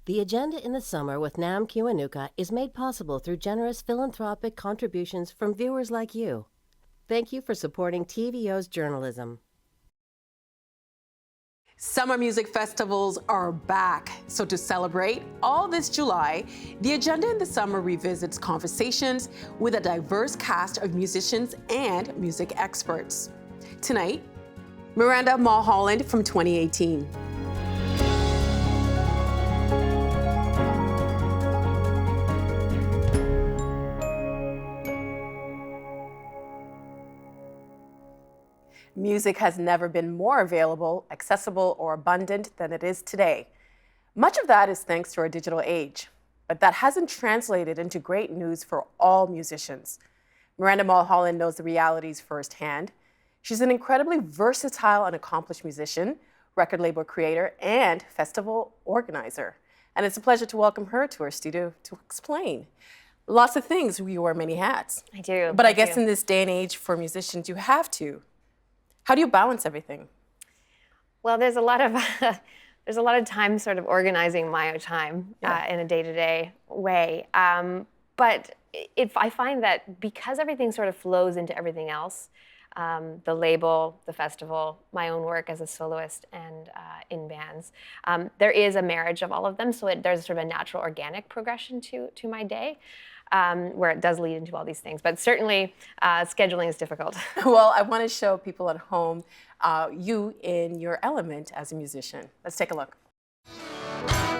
The Agenda in the Summer with Nam Kiwanuka is made possible through generous philanthropic contributions from viewers like you. Thank you for supporting TVO's journalism. Summer music festivals are back. So to celebrate all this July, the Agenda in the Summer revisits conversations with a diverse cast of musicians and music experts. Tonight, Miranda Mulholland from 2018. Music has never been more available, accessible, or abundant than it is today. Much of that is thanks to our digital age, but that hasn't translated into great news for all musicians. Miranda Mulholland knows the realities firsthand. She's an incredibly versatile and accomplished musician, record label creator, and festival organizer. And it's a pleasure to welcome her to our studio to explain. Lots of things, you wear many hats. I do. But I guess in this day and age for musicians, you have to. How do you balance everything? Well, there's a lot of time sort of organizing my time in a day-to-day way. But if I find that because everything sort of flows into everything else, the label, the festival, my own work as a soloist and in bands, there is a marriage of all of them. So there's sort of a natural organic progression to my day. Where it does lead into all these things. But certainly, scheduling is difficult. Well, I want to show people at home you in your element as a musician. Let's take a look.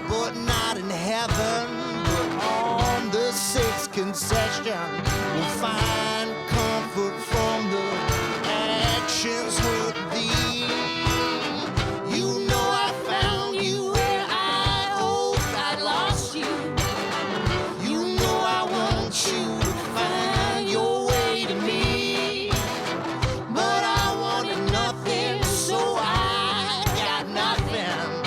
But not in heaven, but on the sixth concession, we'll find comfort from the actions hurt thee. You know I found you where I hoped I'd lost you. You to find your way to me, but I wanted nothing, so I got nothing,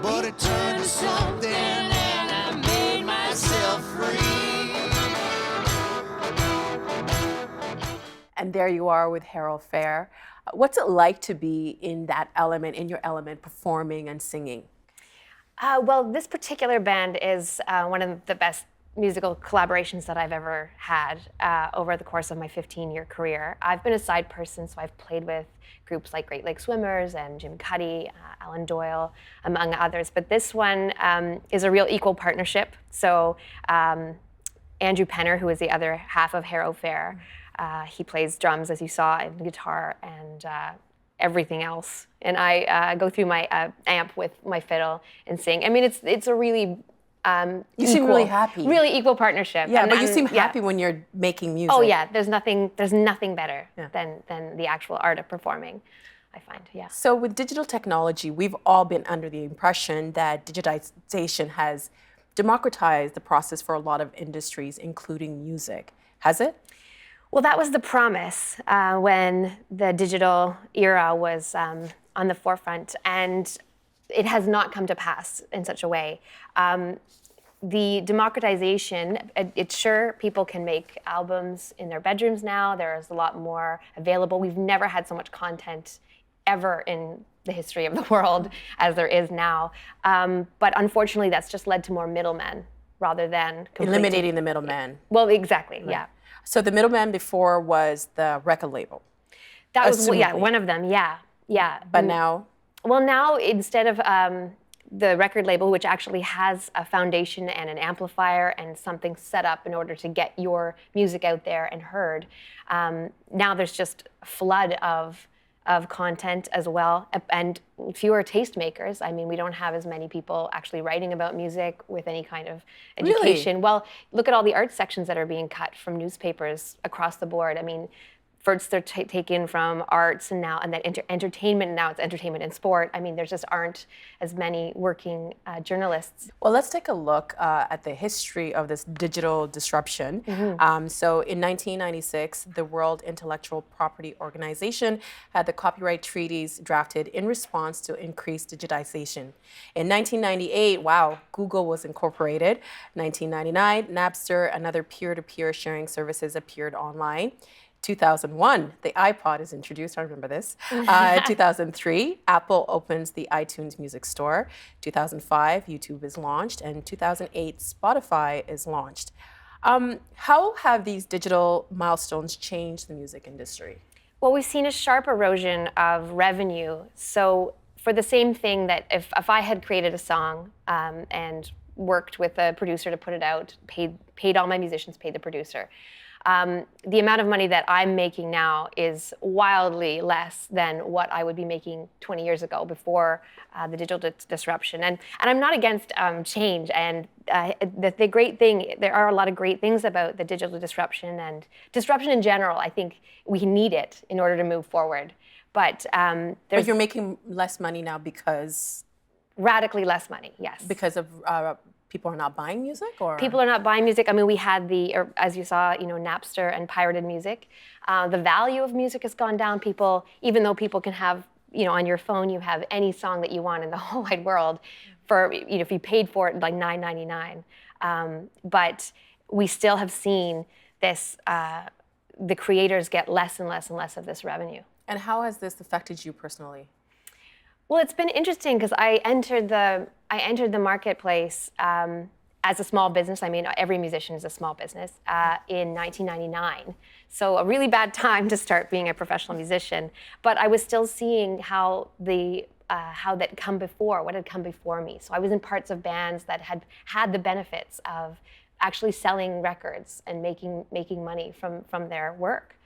but it turned to something and I made myself free. And there you are with Harold Fair. What's it like to be in that element, in your element, performing and singing? Well, this particular band is one of the best musical collaborations that I've ever had over the course of my 15-year career. I've been a side person, so I've played with groups like Great Lake Swimmers and Jim Cuddy, Alan Doyle, among others. But this one is a real equal partnership. So Andrew Penner, who is the other half of Harold Fair, he plays drums, as you saw, and guitar, and everything else. And I go through my amp with my fiddle and sing. I mean, it's a really you seem really happy. Really equal partnership. Yeah, but you seem happy when you're making music. Oh yeah, there's nothing better than the actual art of performing, I find, yeah. So with digital technology, we've all been under the impression that digitization has democratized the process for a lot of industries, including music. Has it? Well, that was the promise when the digital era was on the forefront, and it has not come to pass in such a way. The democratization, it's sure people can make albums in their bedrooms now. There's a lot more available. We've never had so much content ever in the history of the world as there is now. But unfortunately, that's just led to more middlemen rather than eliminating the middleman. Well, exactly, right. Yeah. So the middleman before was the record label. That was one of them. Yeah. But now. Well, now instead of the record label, which actually has a foundation and an amplifier and something set up in order to get your music out there and heard, now there's just a flood of content as well, and fewer tastemakers. I mean, we don't have as many people actually writing about music with any kind of education. Really? Well, look at all the art sections that are being cut from newspapers across the board. I mean, first they're taken from arts and then entertainment, and now it's entertainment and sport. I mean, there just aren't as many working journalists. Well, let's take a look at the history of this digital disruption. So in 1996, the World Intellectual Property Organization had the copyright treaties drafted in response to increased digitization. In 1998, Google was incorporated. 1999, Napster and other peer-to-peer sharing services appeared online. 2001, the iPod is introduced. I remember this. 2003, Apple opens the iTunes Music Store. 2005, YouTube is launched. And 2008, Spotify is launched. How have these digital milestones changed the music industry? Well, we've seen a sharp erosion of revenue. So for the same thing that if I had created a song and worked with a producer to put it out, paid all my musicians, paid the producer, the amount of money that I'm making now is wildly less than what I would be making 20 years ago before the digital disruption. And I'm not against change. And the great thing, there are a lot of great things about the digital disruption and disruption in general. I think we need it in order to move forward. But you're making less money now because? Radically less money, yes. Because of people are not buying music, or? People are not buying music. I mean, we had as you saw, Napster and pirated music. The value of music has gone down. Even though people can have, on your phone, you have any song that you want in the whole wide world for, if you paid for it, like $9.99. But we still have seen this, the creators get less and less and less of this revenue. And how has this affected you personally? Well, it's been interesting because I entered the marketplace as a small business. I mean, every musician is a small business in 1999. So a really bad time to start being a professional musician. But I was still seeing how what had come before me. So I was in parts of bands that had the benefits of actually selling records and making money from their work.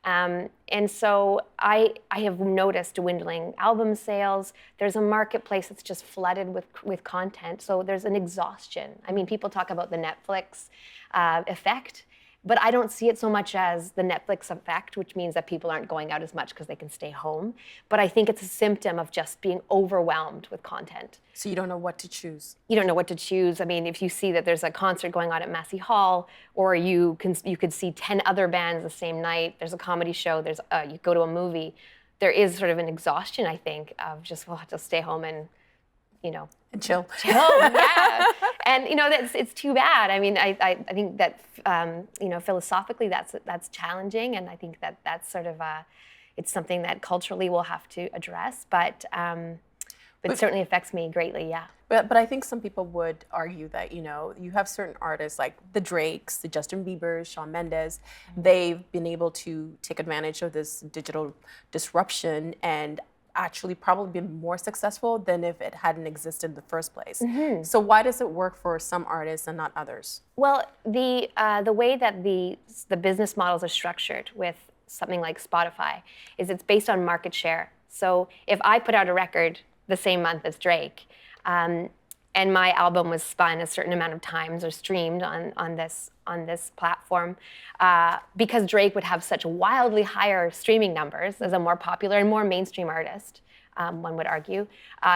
And so I have noticed dwindling album sales. There's a marketplace that's just flooded with content. So there's an exhaustion. I mean, people talk about the Netflix effect, but I don't see it so much as the Netflix effect, which means that people aren't going out as much because they can stay home. But I think it's a symptom of just being overwhelmed with content. So you don't know what to choose. You don't know what to choose. I mean, if you see that there's a concert going on at Massey Hall, or you could see 10 other bands the same night, there's a comedy show, you go to a movie, there is sort of an exhaustion, I think, of just, we'll have to stay home and, and chill. Yeah. And it's too bad. I mean, I think that philosophically that's challenging, and I think that sort of it's something that culturally we'll have to address. But it certainly affects me greatly. Yeah. But I think some people would argue that you have certain artists like the Drakes, the Justin Biebers, Shawn Mendes. They've been able to take advantage of this digital disruption and actually probably been more successful than if it hadn't existed in the first place. Mm-hmm. So why does it work for some artists and not others? Well, the way that the business models are structured with something like Spotify is it's based on market share. So if I put out a record the same month as Drake, and my album was spun a certain amount of times or streamed on this platform, because Drake would have such wildly higher streaming numbers as a more popular and more mainstream artist, one would argue,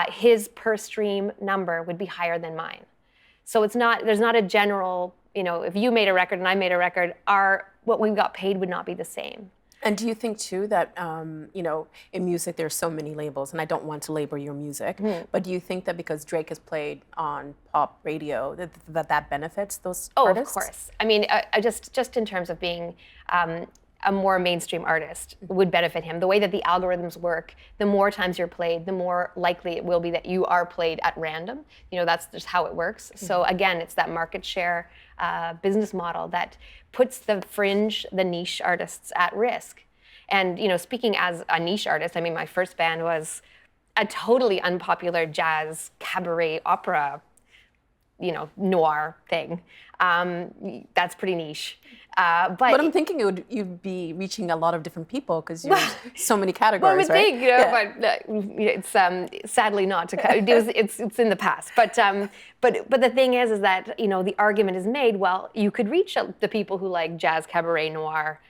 his per stream number would be higher than mine. So there's not a general, if you made a record and I made a record, what we got paid would not be the same. And do you think too that in music there's so many labels, and I don't want to label your music, but do you think that because Drake has played on pop radio that benefits those artists? Oh, of course. I mean, just in terms of being a more mainstream artist would benefit him. The way that the algorithms work, the more times you're played, the more likely it will be that you are played at random. That's just how it works. Mm-hmm. So again, it's that market share business model that puts the fringe, the niche artists at risk. And speaking as a niche artist, I mean, my first band was a totally unpopular jazz, cabaret, opera, noir thing. That's pretty niche. But I'm thinking you'd be reaching a lot of different people because you're so many categories, well, right? But it's sadly not. It's in the past. But the thing is that the argument is made. Well, you could reach the people who like jazz, cabaret, noir,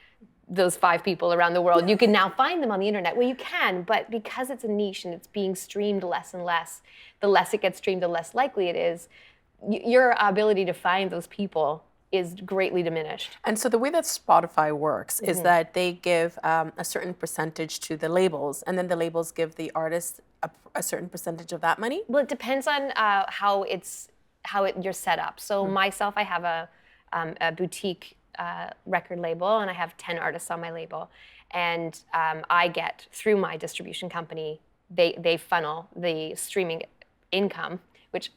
those 5 people around the world. You can now find them on the internet. Well, you can, but because it's a niche and it's being streamed less and less, the less it gets streamed, the less likely it is. Your ability to find those people is greatly diminished. And so the way that Spotify works is that they give a certain percentage to the labels, and then the labels give the artists a certain percentage of that money? Well, it depends on how you're set up. So myself, I have a boutique record label, and I have 10 artists on my label. And I get, through my distribution company, they funnel the streaming income, which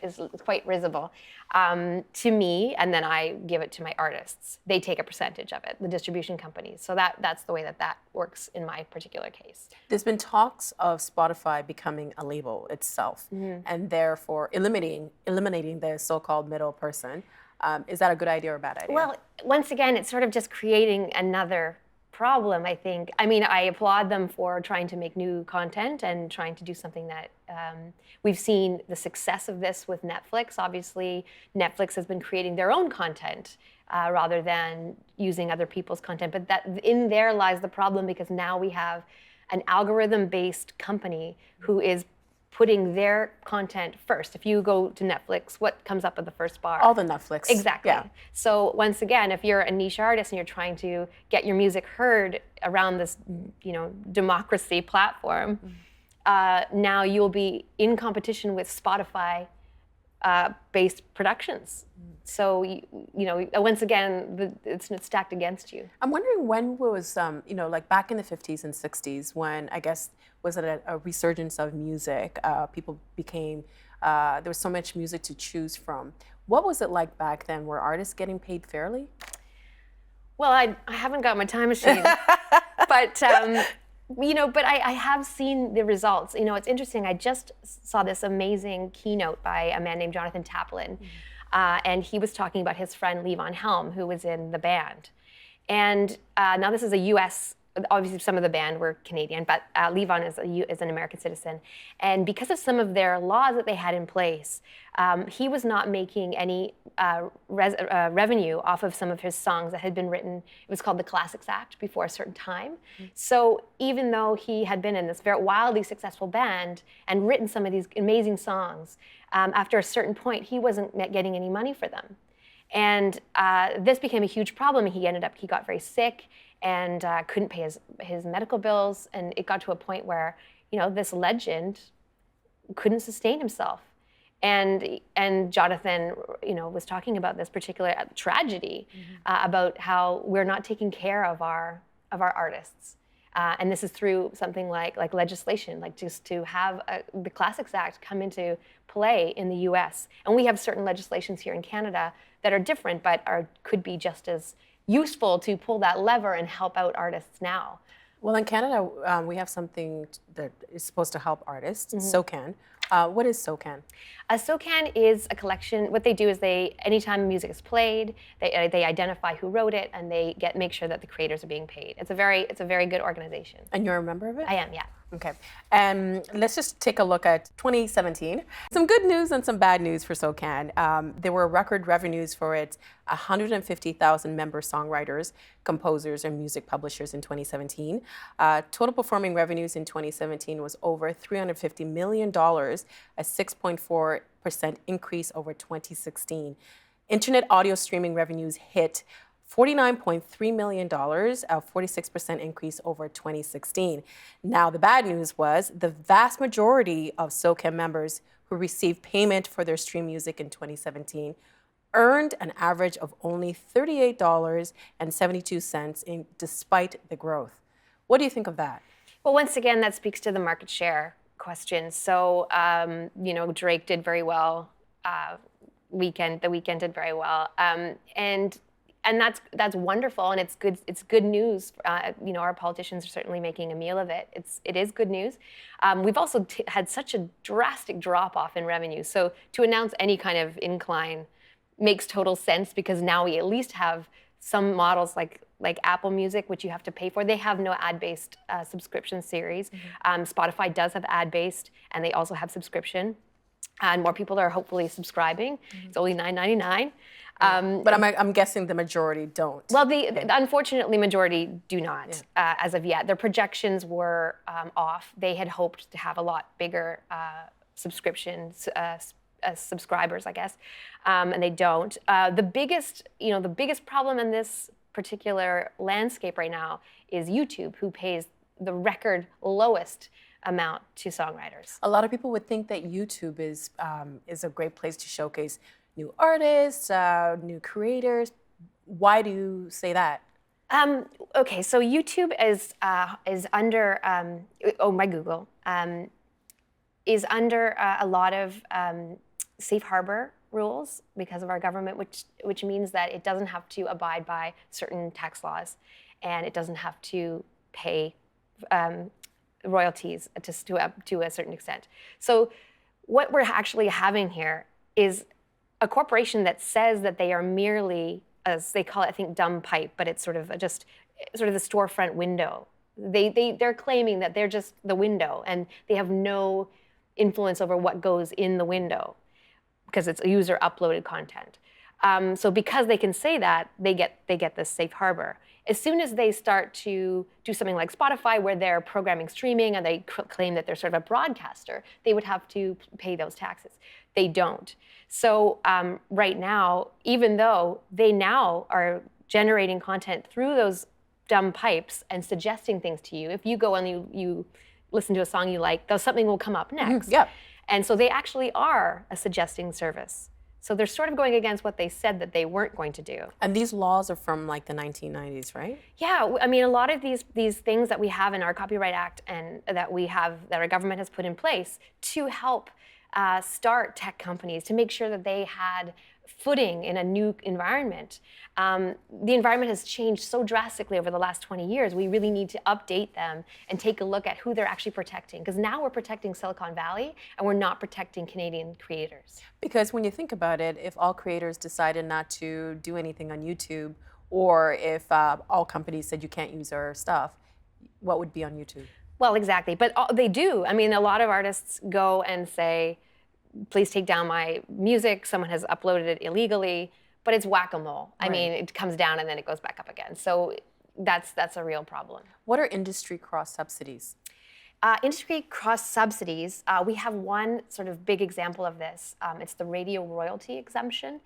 is quite risible, to me, and then I give it to my artists. They take a percentage of it, the distribution companies. So that's the way that works in my particular case. There's been talks of Spotify becoming a label itself, and therefore eliminating the so-called middle person. Is that a good idea or a bad idea? Well, once again, it's sort of just creating another problem, I think. I mean, I applaud them for trying to make new content and trying to do something that we've seen the success of this with Netflix. Obviously, Netflix has been creating their own content rather than using other people's content. But that in there lies the problem, because now we have an algorithm-based company who is putting their content first. If you go to Netflix, what comes up at the first bar? All the Netflix. Exactly. Yeah. So once again, if you're a niche artist and you're trying to get your music heard around this, democracy platform, now you'll be in competition with Spotify based productions. So once again, it's stacked against you. I'm wondering when was like back in the 50s and 60s, when I guess was it a resurgence of music? People became there was so much music to choose from. What was it like back then? Were artists getting paid fairly? Well, I haven't got my time machine, but but I have seen the results. It's interesting. I just saw this amazing keynote by a man named Jonathan Taplin, and he was talking about his friend Levon Helm, who was in the band. And now this is a U.S. Obviously, some of the band were Canadian, but Levon is an American citizen. And because of some of their laws that they had in place, he was not making any revenue off of some of his songs that had been written. It was called the Classics Act before a certain time. So even though he had been in this very wildly successful band and written some of these amazing songs, after a certain point, he wasn't getting any money for them. And this became a huge problem. He got very sick and couldn't pay his medical bills. And it got to a point where, this legend couldn't sustain himself. And Jonathan, was talking about this particular tragedy, about how we're not taking care of our artists. And this is through something like legislation, like just to have the Classics Act come into play in the U.S. And we have certain legislations here in Canada that are different, but could be just as useful to pull that lever and help out artists now. Well, in Canada, we have something that is supposed to help artists, SOCAN. What is SOCAN? SOCAN is a collection. What they do is anytime music is played, they identify who wrote it, and they make sure that the creators are being paid. It's a very good organization. And you're a member of it? I am, yeah. Okay. Let's just take a look at 2017. Some good news and some bad news for SOCAN. There were record revenues for its 150,000 member songwriters, composers, and music publishers in 2017. Total performing revenues in 2017 was over $350 million, a 6.4% increase over 2016. Internet audio streaming revenues hit $49.3 million, a 46% increase over 2016. Now, the bad news was the vast majority of SOCAN members who received payment for their stream music in 2017 earned an average of only $38.72 despite the growth. What do you think of that? Well, once again, that speaks to the market share question. So, Drake did very well. The Weeknd did very well, and that's wonderful, and it's good. It's good news. Our politicians are certainly making a meal of it. It is good news. We've also had such a drastic drop off in revenue. So to announce any kind of incline makes total sense, because now we at least have some models like Apple Music, which you have to pay for. They have no ad-based subscription series. Spotify does have ad-based, and they also have subscription. And more people are hopefully subscribing. It's only $9.99. But I'm guessing the majority don't. Well, unfortunately, majority do not as of yet. Their projections were off. They had hoped to have a lot bigger subscriptions, subscribers, I guess, and they don't. The biggest problem in this particular landscape right now is YouTube, who pays the record lowest amount to songwriters. A lot of people would think that YouTube is a great place to showcase new artists, new creators. Why do you say that? Okay, so YouTube is under my Google is under a lot of safe harbor rules because of our government, which means that it doesn't have to abide by certain tax laws, and it doesn't have to pay royalties to a certain extent. So what we're actually having here is a corporation that says that they are merely, as they call it, I think, dumb pipe, but it's sort of just sort of the storefront window. They're claiming that they're just the window, and they have no influence over what goes in the window because it's user uploaded content. So because they can say that, they get this safe harbor. As soon as they start to do something like Spotify, where they're programming streaming and they claim that they're sort of a broadcaster, they would have to pay those taxes. They don't. So right now, even though they now are generating content through those dumb pipes and suggesting things to you, if you go and you listen to a song you like, something will come up next. Yeah. And so they actually are a suggesting service. So they're sort of going against what they said that they weren't going to do. And these laws are from like the 1990s, right? Yeah, I mean, a lot of these things that we have in our Copyright Act and that our government has put in place to help start tech companies, to make sure that they had footing in a new environment. The environment has changed so drastically over the last 20 years. We really need to update them and take a look at who they're actually protecting. Because now we're protecting Silicon Valley and we're not protecting Canadian creators. Because when you think about it, if all creators decided not to do anything on YouTube, or if all companies said you can't use our stuff, what would be on YouTube? Well, exactly. But they do. I mean, a lot of artists go and say, please take down my music. Someone has uploaded it illegally. But it's whack-a-mole. Right. I mean, it comes down and then it goes back up again. So that's a real problem. What are industry cross-subsidies? Industry cross-subsidies, we have one sort of big example of this. It's the radio royalty exemption.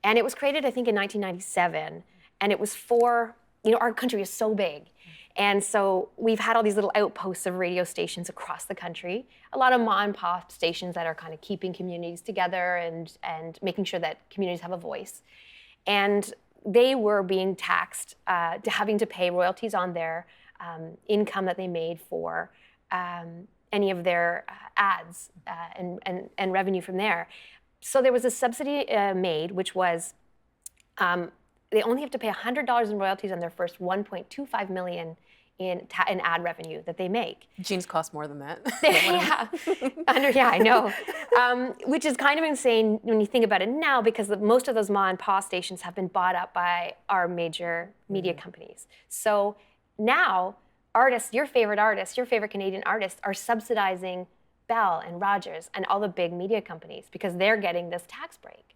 And it was created, I think, in 1997. And it was for, our country is so big. And so we've had all these little outposts of radio stations across the country, a lot of mom and pop stations that are kind of keeping communities together and making sure that communities have a voice. And they were being taxed, having to pay royalties on their income that they made for any of their ads and revenue from there. So there was a subsidy made, which was they only have to pay $100 in royalties on their first $1.25 million in ad revenue that they make. Jeans cost more than that. Yeah, I know. Which is kind of insane when you think about it now, because most of those ma and pa stations have been bought up by our major media companies. So now artists, your favorite Canadian artists, are subsidizing Bell and Rogers and all the big media companies because they're getting this tax break.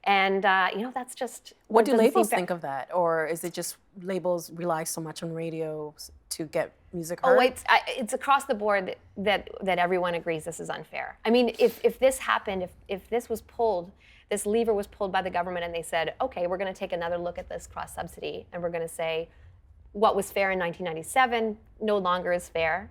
And that's just what do labels think of that, or is it just labels rely so much on radio to get music heard? Oh, it's across the board that everyone agrees this is unfair. I mean, if this happened, if this was pulled, this lever was pulled by the government, and they said, okay, we're going to take another look at this cross subsidy, and we're going to say what was fair in 1997 no longer is fair.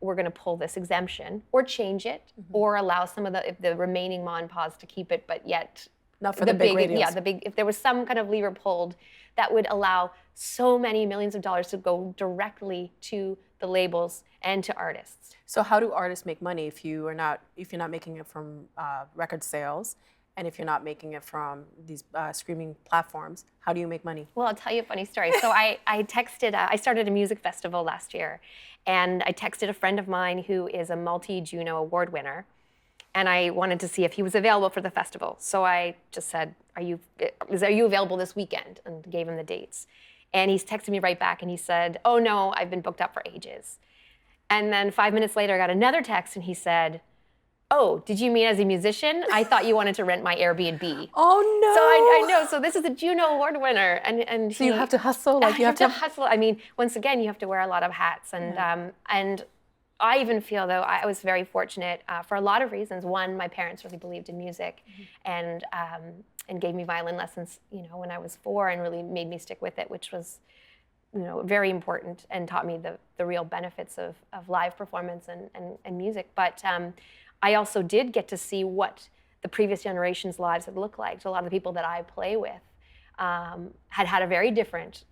We're going to pull this exemption, or change it, or allow some of the remaining ma and pas to keep it, but yet. Not for the big radios. Yeah, if there was some kind of lever pulled that would allow so many millions of dollars to go directly to the labels and to artists. So how do artists make money if you're not making it from record sales, and if you're not making it from these streaming platforms? How do you make money? Well, I'll tell you a funny story. So I started a music festival last year, and I texted a friend of mine who is a multi-Juno award winner. And I wanted to see if he was available for the festival. So I just said, are you available this weekend? And gave him the dates. And he's texted me right back and he said, oh no, I've been booked up for ages. And then 5 minutes later, I got another text and he said, oh, did you mean as a musician? I thought you wanted to rent my Airbnb. Oh no. So I know, so this is a Juno Award winner. And so you have to hustle? You have to hustle. I mean, once again, you have to wear a lot of hats. And I even feel, though, I was very fortunate for a lot of reasons. One, my parents really believed in music and gave me violin lessons, when I was 4, and really made me stick with it, which was, very important, and taught me the real benefits of live performance and music. But I also did get to see what the previous generation's lives had looked like. So a lot of the people that I play with had had a very different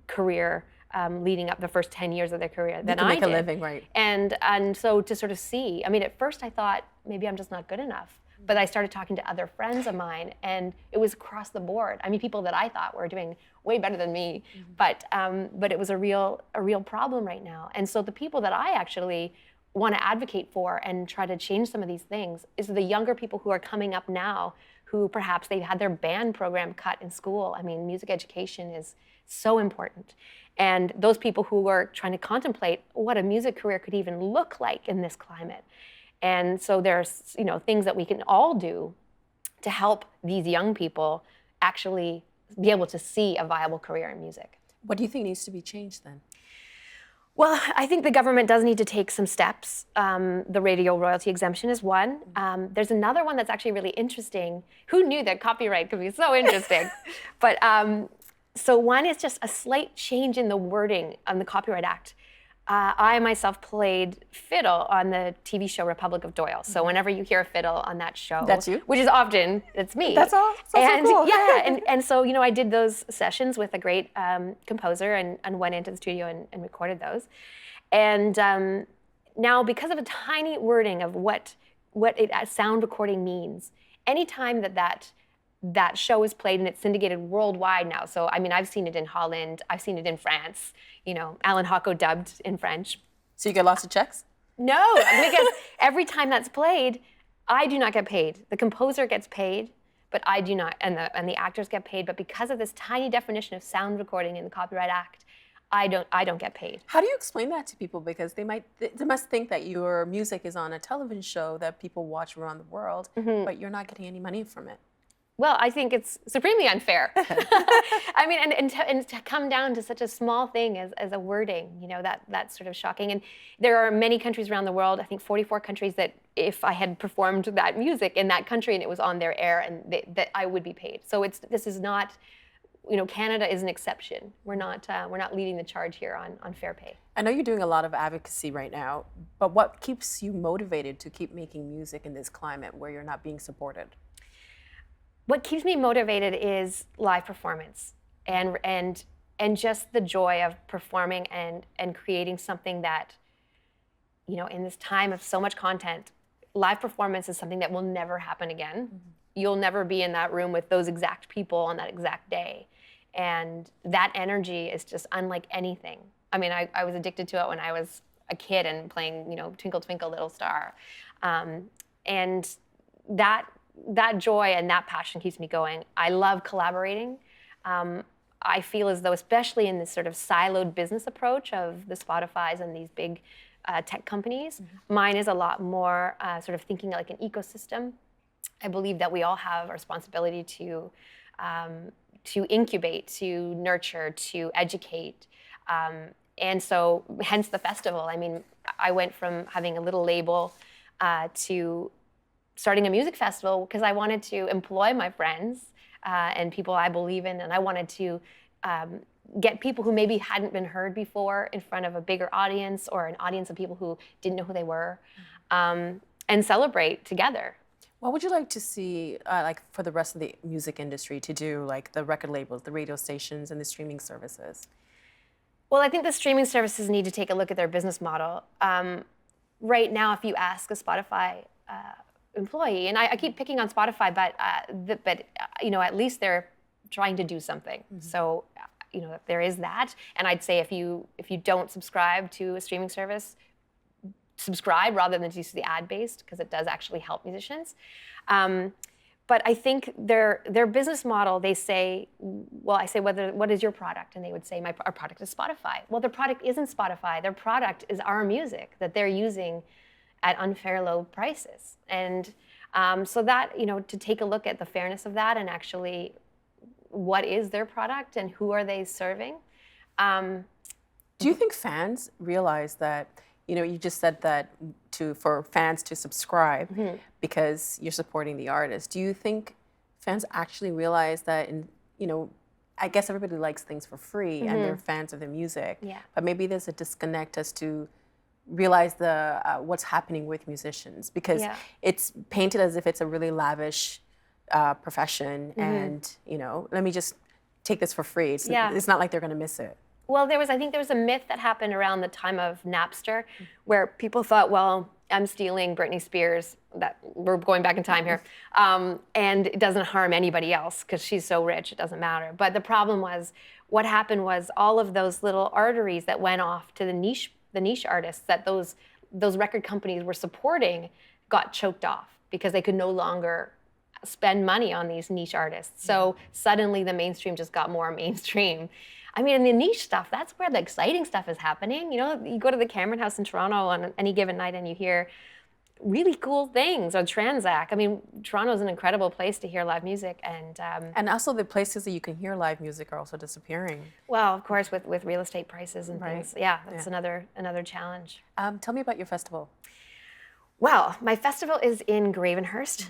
career leading up the first 10 years of their career than I did. Make a living, right? And so to sort of see, I mean, at first I thought maybe I'm just not good enough. But I started talking to other friends of mine, and it was across the board. I mean, people that I thought were doing way better than me, but it was a real problem right now. And so the people that I actually want to advocate for and try to change some of these things is the younger people who are coming up now, who perhaps they've had their band program cut in school. I mean, music education is so important. And those people who are trying to contemplate what a music career could even look like in this climate. And so there's, things that we can all do to help these young people actually be able to see a viable career in music. What do you think needs to be changed then? Well, I think the government does need to take some steps. The radio royalty exemption is one. There's another one that's actually really interesting. Who knew that copyright could be so interesting? But so one is just a slight change in the wording on the Copyright Act. I myself played fiddle on the TV show Republic of Doyle. So whenever you hear a fiddle on that show, that's you, which is often it's me. That's all. And so cool. yeah, and so I did those sessions with a great composer and went into the studio and recorded those. And now, because of a tiny wording of what a sound recording means, anytime that show is played and it's syndicated worldwide now. So, I mean, I've seen it in Holland, I've seen it in France, Alan Hocko dubbed in French. So you get lots of checks? No, because every time that's played, I do not get paid. The composer gets paid, but I do not, and the actors get paid. But because of this tiny definition of sound recording in the Copyright Act, I don't get paid. How do you explain that to people? Because they must think that your music is on a television show that people watch around the world, but you're not getting any money from it. Well, I think it's supremely unfair. I mean, and to come down to such a small thing as a wording, that's sort of shocking. And there are many countries around the world, I think 44 countries, that if I had performed that music in that country and it was on their air, and that I would be paid. So this is not, Canada is an exception. We're not leading the charge here on fair pay. I know you're doing a lot of advocacy right now, but what keeps you motivated to keep making music in this climate where you're not being supported? What keeps me motivated is live performance and just the joy of performing and creating something that, in this time of so much content, live performance is something that will never happen again. You'll never be in that room with those exact people on that exact day. And that energy is just unlike anything. I mean, I was addicted to it when I was a kid and playing, Twinkle Twinkle Little Star. And that joy and that passion keeps me going. I love collaborating. I feel as though, especially in this sort of siloed business approach of the Spotifys and these big tech companies, mine is a lot more sort of thinking like an ecosystem. I believe that we all have a responsibility to incubate, to nurture, to educate. And so hence the festival. I mean, I went from having a little label to starting a music festival because I wanted to employ my friends and people I believe in, and I wanted to get people who maybe hadn't been heard before in front of a bigger audience or an audience of people who didn't know who they were, and celebrate together. What would you like to see, for the rest of the music industry to do, like the record labels, the radio stations, and the streaming services? Well, I think the streaming services need to take a look at their business model. Right now, if you ask a Spotify employee, and I keep picking on Spotify, but at least they're trying to do something. So, there is that. And I'd say if you don't subscribe to a streaming service, subscribe rather than just the ad-based, because it does actually help musicians. But I think their business model, they say, well, I say, what is your product? And they would say, our product is Spotify. Well, their product isn't Spotify. Their product is our music that they're using at unfair low prices. And so that, to take a look at the fairness of that and actually what is their product and who are they serving. Do you think fans realize that, you just said that for fans to subscribe because you're supporting the artist. Do you think fans actually realize that, I guess everybody likes things for free and they're fans of the music, but maybe there's a disconnect as to realize what's happening with musicians, because it's painted as if it's a really lavish profession, and let me just take this for free. Yeah. It's not like they're going to miss it. Well, I think there was a myth that happened around the time of Napster where people thought, well, I'm stealing Britney Spears, that we're going back in time here, and it doesn't harm anybody else because she's so rich, it doesn't matter. But the problem was, what happened was all of those little arteries that went off to the niche artists that those record companies were supporting got choked off because they could no longer spend money on these niche artists. So suddenly the mainstream just got more mainstream. I mean, in the niche stuff, that's where the exciting stuff is happening. You know, you go to the Cameron House in Toronto on any given night and you hear really cool things, or Transac. I mean, Toronto's an incredible place to hear live music. And also the places that you can hear live music are also disappearing. Well, of course, with real estate prices and things. Yeah, that's another challenge. Tell me about your festival. Well, my festival is in Gravenhurst,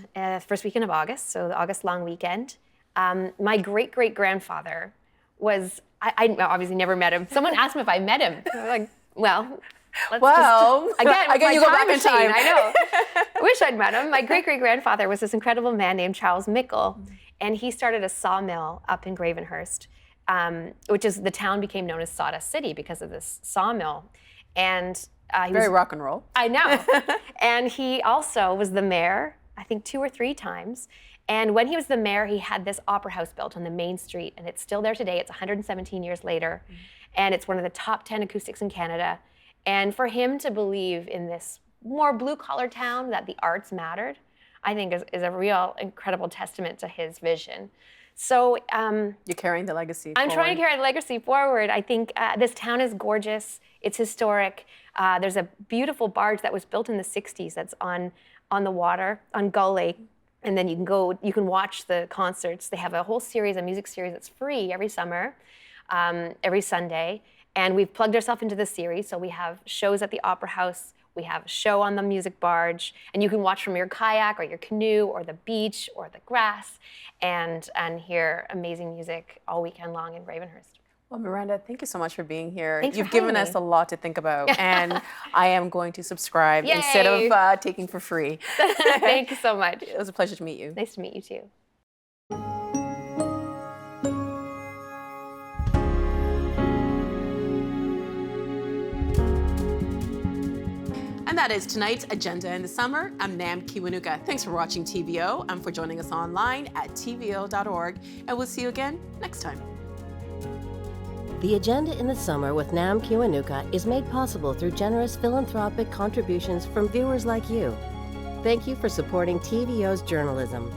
first weekend of August, so the August long weekend. My great-great-grandfather was, I obviously never met him. Someone asked me if I met him. I was like, well, again, you go back in time. I know. I wish I'd met him. My great-great-grandfather was this incredible man named Charles Mickle, and he started a sawmill up in Gravenhurst, which is, the town became known as Sawdust City because of this sawmill. And he Very was, rock and roll. I know. And he also was the mayor, I think 2 or 3 times. And when he was the mayor, he had this opera house built on the main street, and it's still there today. It's 117 years later, and it's one of the top 10 acoustics in Canada. And for him to believe in this more blue-collar town that the arts mattered, I think is a real incredible testament to his vision. So you're carrying the legacy I'm forward. trying to carry the legacy forward. I think this town is gorgeous. It's historic. There's a beautiful barge that was built in the 60s that's on the water, on Gull Lake. And then you can watch the concerts. They have a whole series, a music series that's free every summer, every Sunday. And we've plugged ourselves into the series. So we have shows at the Opera House. We have a show on the music barge. And you can watch from your kayak or your canoe or the beach or the grass and hear amazing music all weekend long in Gravenhurst. Well, Miranda, thank you so much for being here. Thanks You've for given having us me. a lot to think about, and I am going to subscribe Yay! instead of taking for free. Thank you so much. It was a pleasure to meet you. Nice to meet you too. And that is tonight's Agenda in the Summer. I'm Nam Kiwanuka. Thanks for watching TVO and for joining us online at tvo.org. And we'll see you again next time. The Agenda in the Summer with Nam Kiwanuka is made possible through generous philanthropic contributions from viewers like you. Thank you for supporting TVO's journalism.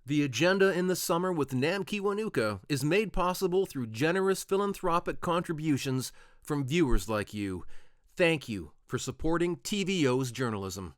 The Agenda in the Summer with Nam Kiwanuka is made possible through generous philanthropic contributions from viewers like you. Thank you for supporting TVO's journalism.